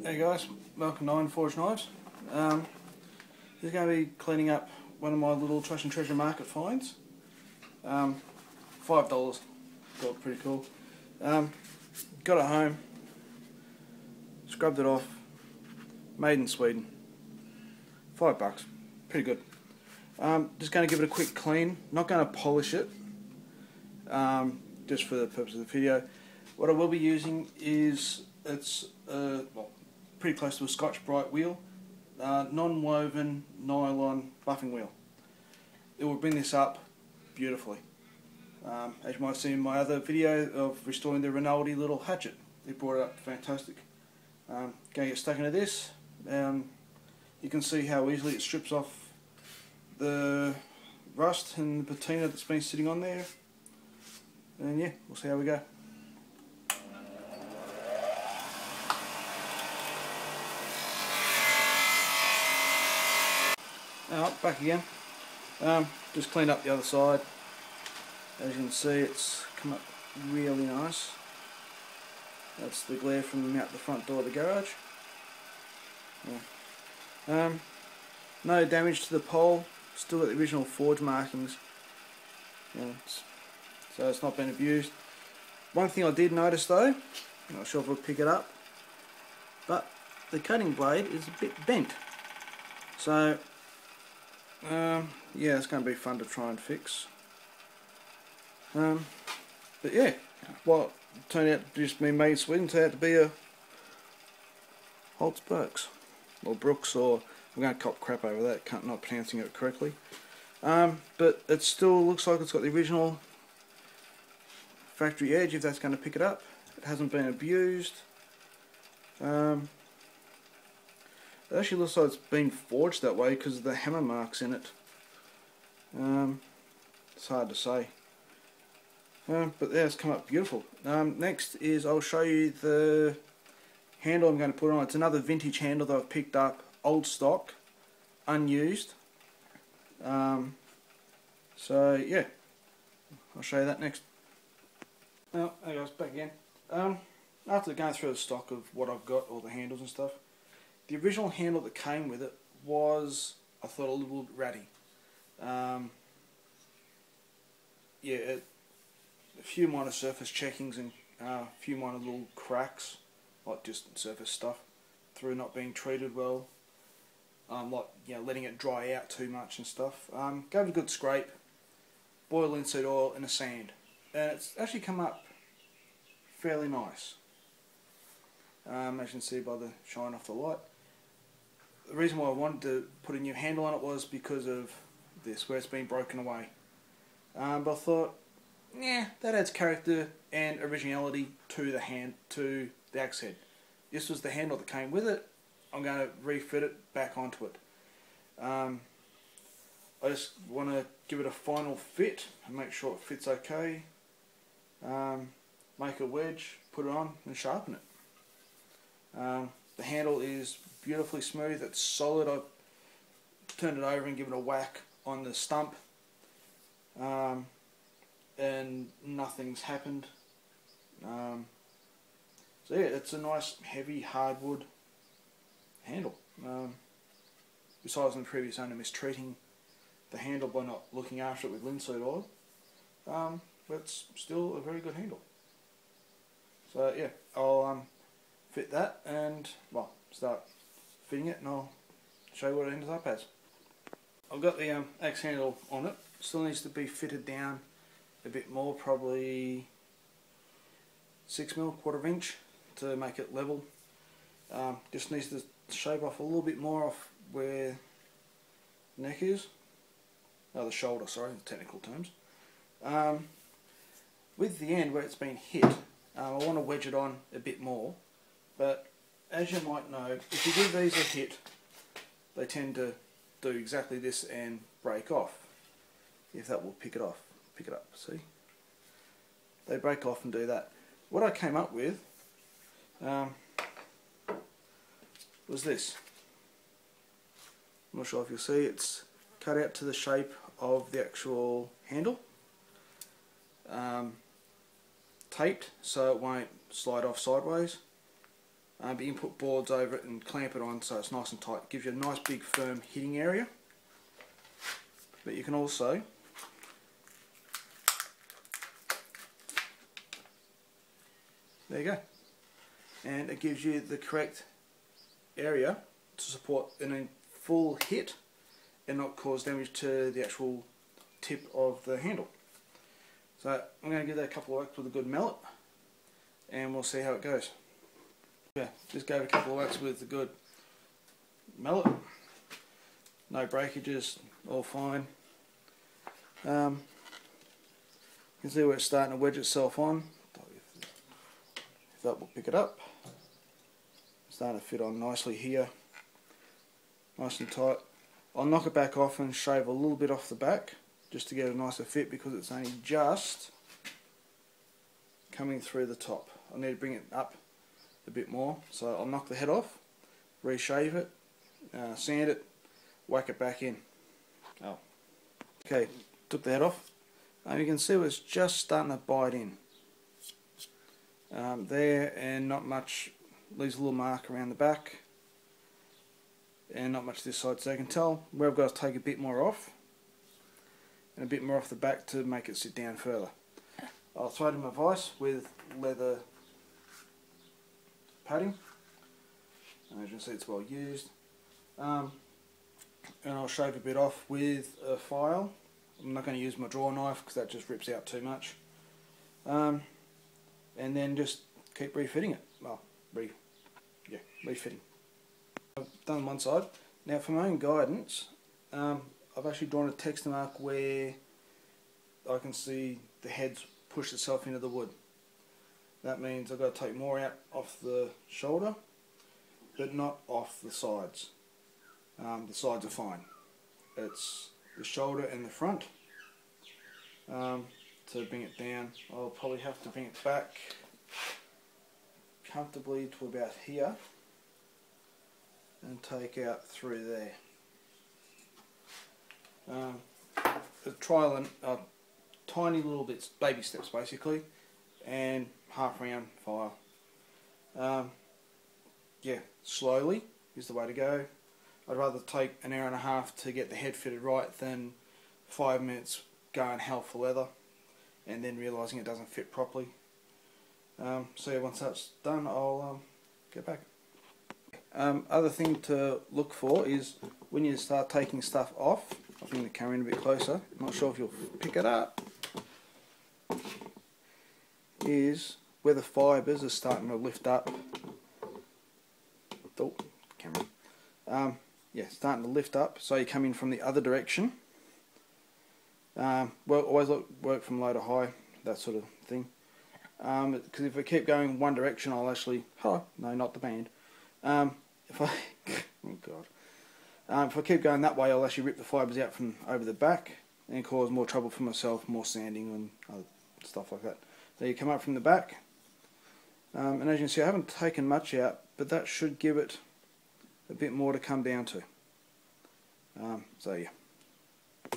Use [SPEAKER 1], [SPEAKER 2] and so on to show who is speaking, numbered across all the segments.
[SPEAKER 1] Hey guys, welcome to Iron Forge Knives. This is going to be cleaning up one of my little Trash and Treasure Market finds. $5, got pretty cool. Got it home, scrubbed it off, made in Sweden. $5, pretty good. Just going to give it a quick clean, not going to polish it, just for the purpose of the video. What I will be using is, it's well, pretty close to a Scotch-Brite wheel, non-woven nylon buffing wheel. It will bring this up beautifully. As you might have seen in my other video of restoring the Rinaldi little hatchet, it brought it up fantastic. Going to get stuck into this. You can see how easily it strips off the rust and the patina that's been sitting on there. And yeah, we'll see how we go. Alright, back again. Just cleaned up the other side. As you can see, it's come up really nice. That's the glare from out the front door of the garage. Yeah. No damage to the pole. Still got the original forge markings. Yeah, so it's not been abused. One thing I did notice though, I'm not sure if I'll pick it up, but the cutting blade is a bit bent. So yeah, it's going to be fun to try and fix. But yeah, what turned out to just be made in Sweden turned out to be a Hults Bruks, or Brooks, or I'm going to cop crap over that, not pronouncing it correctly. But it still looks like it's got the original factory edge, if that's going to pick it up. It hasn't been abused. It actually looks like it's been forged that way because of the hammer marks in it. It's hard to say. But yeah, it's come up beautiful. Next is I'll show you the handle I'm going to put on. It's another vintage handle that I've picked up, old stock, unused. So yeah, I'll show you that next. Well, hey guys, back again. After going through the stock of what I've got, all the handles and stuff, the original handle that came with it was, I thought, a little ratty. Yeah, a few minor surface checkings and a few minor little cracks, like just surface stuff, through not being treated well, like, you know, letting it dry out too much and stuff. Gave it a good scrape, boil linseed oil and a sand, and it's actually come up fairly nice. As you can see by the shine off the light. The reason why I wanted to put a new handle on it was because of this, where it's been broken away. But I thought, yeah, that adds character and originality to the axe head. This was the handle that came with it. I'm going to refit it back onto it. I just want to give it a final fit and make sure it fits okay. Make a wedge, put it on and sharpen it. The handle is beautifully smooth, it's solid. I've turned it over and given a whack on the stump, and nothing's happened. So yeah, it's a nice heavy hardwood handle. Besides the previous owner mistreating the handle by not looking after it with linseed oil, it's still a very good handle. So yeah, I'll fit that and, well, start fitting it, and I'll show you what it ends up as. I've got the axe handle on it. Still needs to be fitted down a bit more, probably 6mm, quarter of inch, to make it level. Just needs to shave off a little bit more off where the neck is. Oh, the shoulder, sorry, in technical terms. With the end where it's been hit, I want to wedge it on a bit more, but as you might know, if you give these a hit, they tend to do exactly this and break off. If that will pick it up, see? They break off and do that. What I came up with was this. I'm not sure if you'll see, it's cut out to the shape of the actual handle. Taped so it won't slide off sideways. but you can put boards over it and clamp it on so it's nice and tight. It gives you a nice big firm hitting area. But you can also there you go, and it gives you the correct area to support a full hit and not cause damage to the actual tip of the handle. So I'm going to give that a couple of whacks with a good mallet and we'll see how it goes. Yeah, just gave a couple of whacks with a good mallet, no breakages, all fine. You can see where it's starting to wedge itself on. If that will pick it up. It's starting to fit on nicely here, nice and tight. I'll knock it back off and shave a little bit off the back just to get a nicer fit because it's only just coming through the top. I need to bring it up a bit more, so I'll knock the head off, reshave it, sand it, whack it back in. Oh, okay, took the head off. You can see it's just starting to bite in there, and not much, leaves a little mark around the back and not much this side, so I can tell where I've got to take a bit more off and a bit more off the back to make it sit down further. I'll throw it in my vise with leather padding, and as you can see it's well used, and I'll shave a bit off with a file. I'm not going to use my draw knife because that just rips out too much, and then just keep refitting it. Well, refitting. I've done one side. Now for my own guidance, I've actually drawn a texture mark where I can see the head's pushed itself into the wood. That means I've got to take more out off the shoulder, but not off the sides. The sides are fine. It's the shoulder and the front. To bring it down, I'll probably have to bring it back comfortably to about here and take out through there. A trial and tiny little bits, baby steps basically, and half round file. Yeah, slowly is the way to go. I'd rather take an hour and a half to get the head fitted right than 5 minutes going hell for leather and then realising it doesn't fit properly. So yeah, once that's done, I'll get back. Other thing to look for is when you start taking stuff off. I'll bring the camera in a bit closer. I'm not sure if you'll pick it up. Is where the fibres are starting to lift up. Oh, camera. Yeah, starting to lift up. So you come in from the other direction. Well, always work from low to high, that sort of thing. Because if I keep going one direction, I'll actually. Oh, no, not the band. If I. Oh God. If I keep going that way, I'll actually rip the fibres out from over the back and cause more trouble for myself, more sanding and other stuff like that. So you come up from the back, and as you can see, I haven't taken much out, but that should give it a bit more to come down to. So yeah,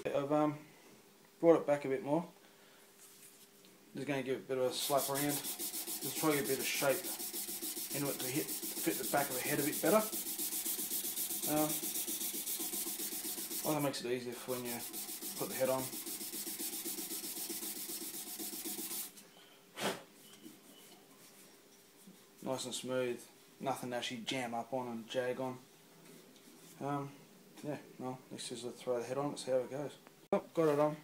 [SPEAKER 1] I've brought it back a bit more. Just going to give it a bit of a slap around, just try to get a bit of shape into it to fit the back of the head a bit better. Well, that makes it easier for when you put the head on. Nice and smooth, nothing to actually jam up on and jag on. Yeah, well, let's just throw the head on and see how it goes. Oh, got it on.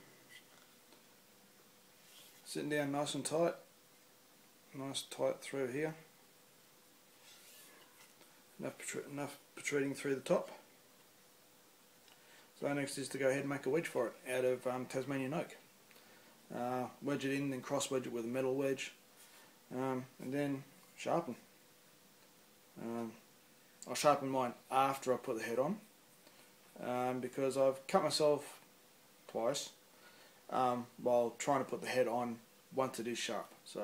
[SPEAKER 1] Sitting down nice and tight. Nice tight through here. Enough protruding through the top. So next is to go ahead and make a wedge for it out of Tasmanian oak. Wedge it in, then cross wedge it with a metal wedge, and then sharpen. I'll sharpen mine after I put the head on, because I've cut myself twice while trying to put the head on once it is sharp. So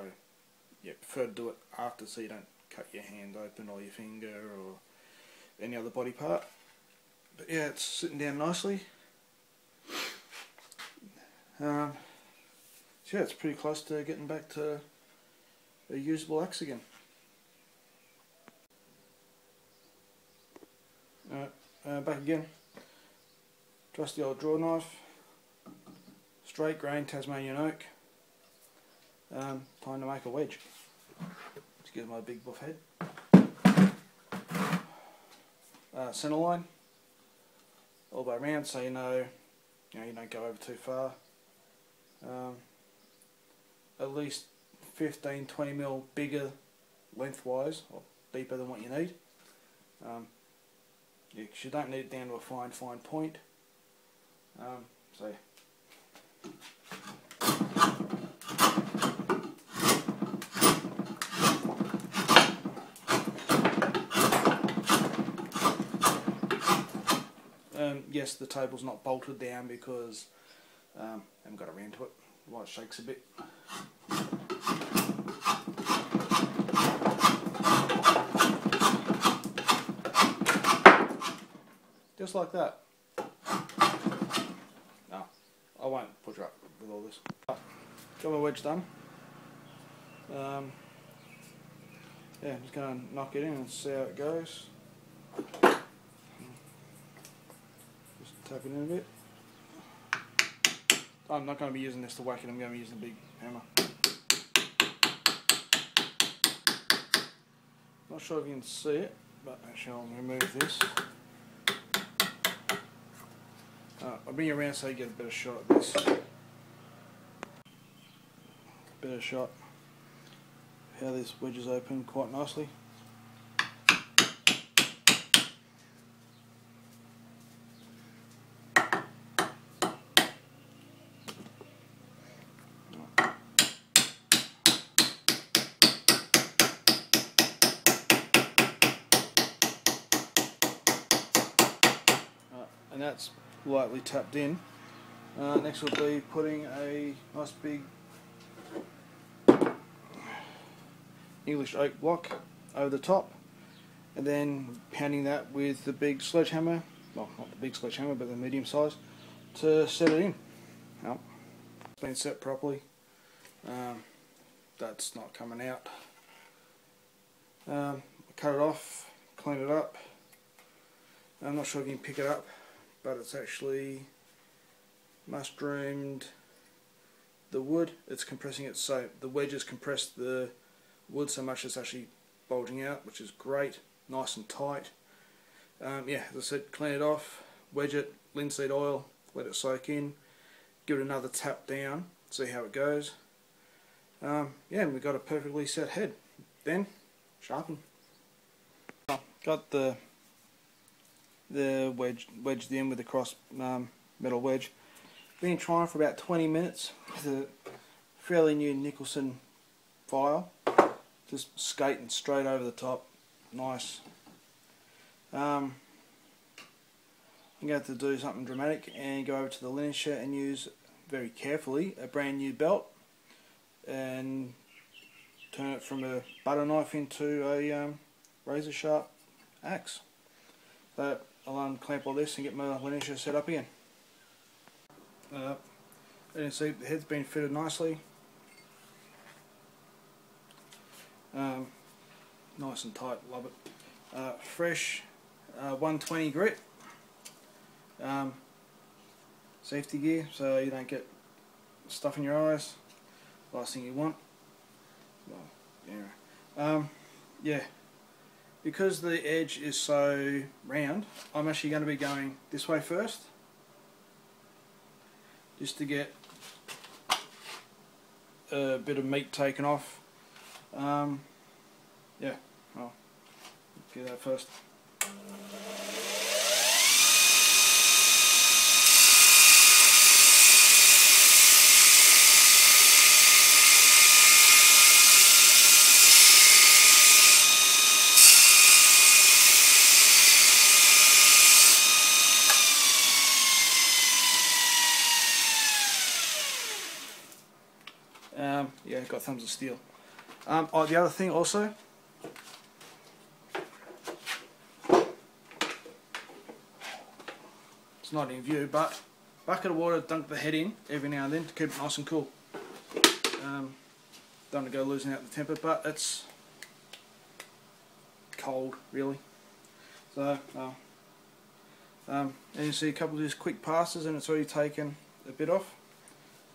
[SPEAKER 1] yeah, prefer to do it after so you don't cut your hand open or your finger or any other body part. But yeah, it's sitting down nicely. So yeah, it's pretty close to getting back to a usable axe again. back again. Trusty old draw knife, straight grain Tasmanian oak. Time to make a wedge. Excuse my big buff head. Centre line all the way around, so you don't go over too far. At least 15-20 mil bigger lengthwise, or deeper than what you need. Yeah, 'cause you don't need it down to a fine point. So yeah. Yes, the table's not bolted down because I haven't got around to it. Why it shakes a bit. Just like that. No, I won't put you up with all this. Got my wedge done. Yeah, I'm just going to knock it in and see how it goes. Just tap it in a bit. I'm not going to be using this to whack it, I'm going to be using a big hammer. Not sure if you can see it, but actually I'll remove this. I'll bring it around so you get a better shot at this. Better shot how this wedge is open quite nicely. And that's lightly tapped in. Next will be putting a nice big English oak block over the top, and then pounding that with the big sledgehammer, well, not the big sledgehammer but the medium size, to set it in. Well, it's been set properly. That's not coming out. Cut it off, clean it up. I'm not sure if you can pick it up, but it's actually mushroomed the wood. It's compressing it, so the wedge has compressed the wood so much it's actually bulging out, which is great, nice and tight. Yeah, as I said, clean it off, wedge it, linseed oil, let it soak in, give it another tap down, see how it goes. Yeah, and we've got a perfectly set head. Then sharpen. Got the wedged in with the cross metal wedge. Been trying for about 20 minutes with a fairly new Nicholson file, just skating straight over the top. Nice. I'm going to have to do something dramatic and go over to the linen shed and use very carefully a brand new belt and turn it from a butter knife into a razor sharp axe. So I'll unclamp all this and get my linen shed set up again. As you can see, the head's been fitted nicely. Nice and tight, love it. Fresh 120 grit. Safety gear so you don't get stuff in your eyes. Last thing you want. Well, anyway. Yeah. Because the edge is so round, I'm actually going to be going this way first, just to get a bit of meat taken off. Yeah, I'll do that first. Yeah, got thumbs of steel. Oh, the other thing also, it's not in view, but bucket of water, dunk the head in every now and then to keep it nice and cool. Don't want to go losing out the temper, but it's And you see a couple of just quick passes and it's already taken a bit off.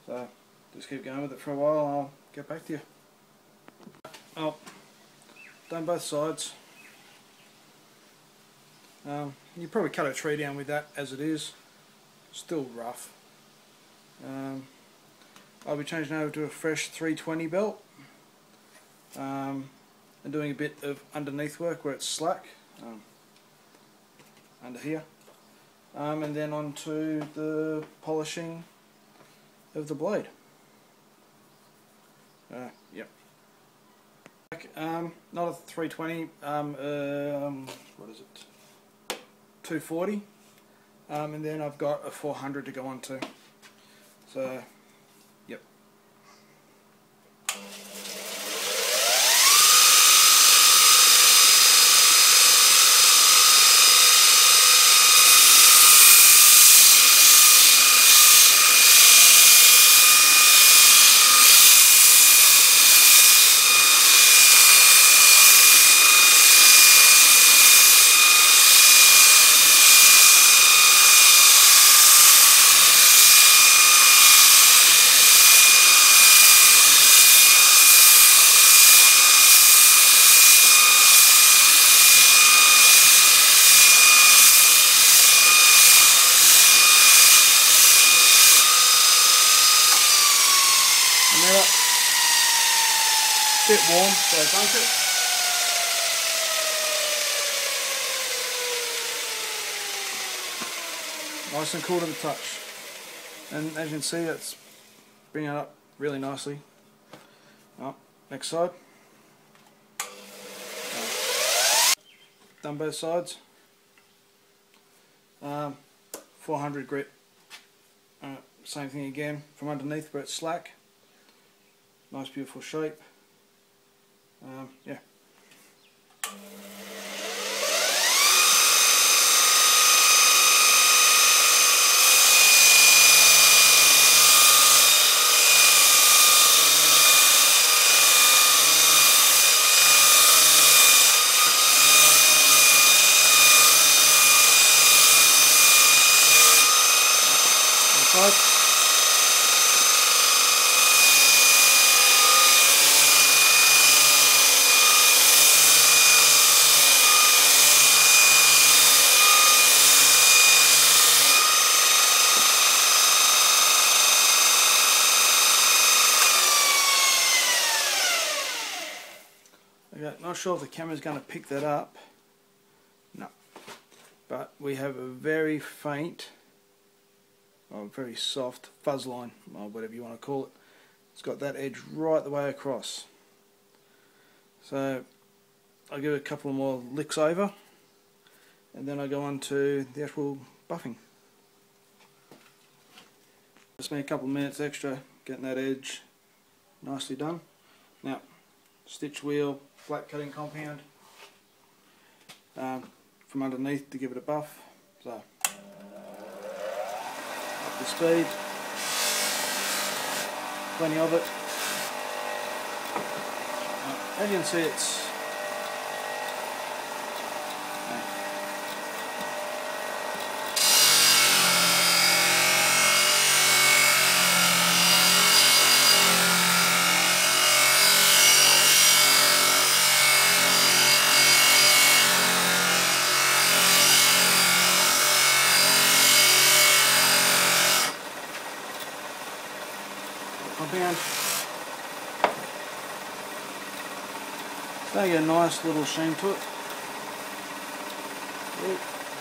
[SPEAKER 1] So just keep going with it for a while and I'll get back to you. Oh, done both sides. You probably cut a tree down with that as it is. Still rough. I'll be changing over to a fresh 320 belt and doing a bit of underneath work where it's slack, under here, and then on to the polishing of the blade. Yep. Not a 320, what is it? 240, and then I've got a 400 to go on to. So, yep. Bit warm, so I dunk it. Nice and cool to the touch. And as you can see, it's bringing it up really nicely. Oh, next side. Done both sides. 400 grit. Same thing again from underneath where it's slack. Nice beautiful shape. Yeah. Inside. Okay, not sure if the camera's going to pick that up. No. But we have a very faint, or very soft fuzz line, or whatever you want to call it. It's got that edge right the way across. So I'll give it a couple more licks over, and then I go on to the actual buffing. Just me a couple of minutes extra getting that edge nicely done. Now, stitch wheel, flat cutting compound from underneath to give it a buff. So up the speed, plenty of it. As you can see, it's compound. They get a nice little sheen to it.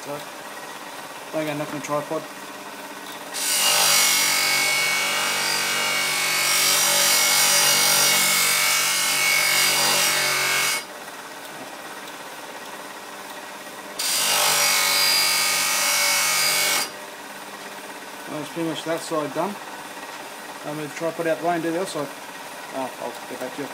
[SPEAKER 1] So, don't get knocked on the tripod. Well, that's pretty much that side done. I'm going to try to put out the way and do the other side. I'll get back to you.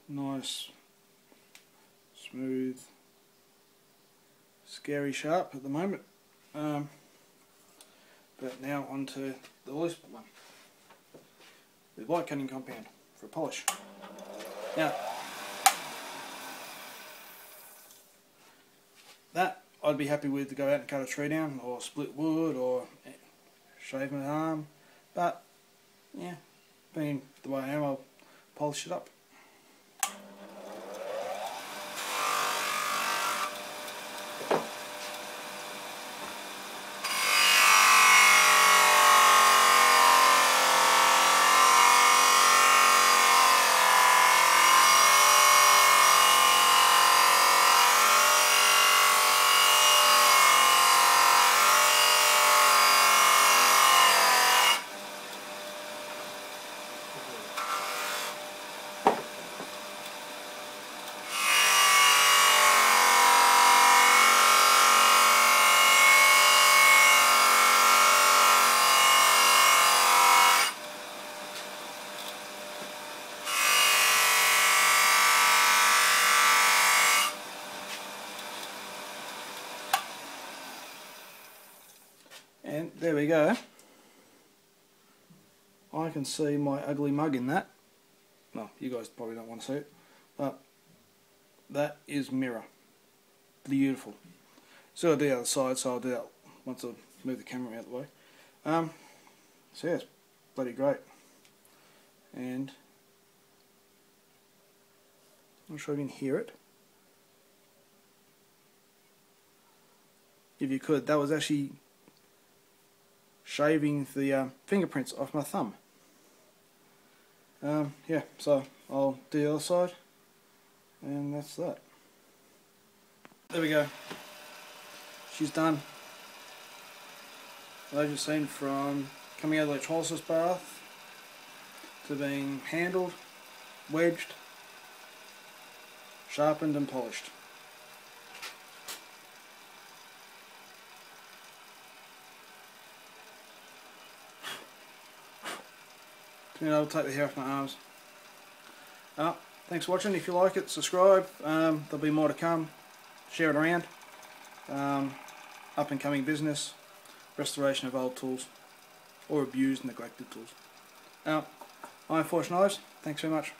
[SPEAKER 1] Nice, smooth, scary sharp at the moment. But now onto the loose one, the white cutting compound for a polish. Now, that I'd be happy with to go out and cut a tree down, or split wood, or shave my arm. But yeah, being the way I am, I'll polish it up. And there we go. I can see my ugly mug in that. Well, you guys probably don't want to see it, but that is mirror. Beautiful. So I'll do the other side, so I'll do that once I move the camera out of the way. So yeah, it's bloody great. And I'm not sure if you can hear it. If you could, that was actually shaving the fingerprints off my thumb. Yeah, so I'll do the other side, and that's that. There we go. She's done. As you've seen, from coming out of the electrolysis bath to being handled, wedged, sharpened and polished. I'll take the hair off my arms. Thanks for watching. If you like it, subscribe. There'll be more to come. Share it around. Up and coming business. Restoration of old tools. Or abused, neglected tools. I'm Fortune Ives. Thanks very much.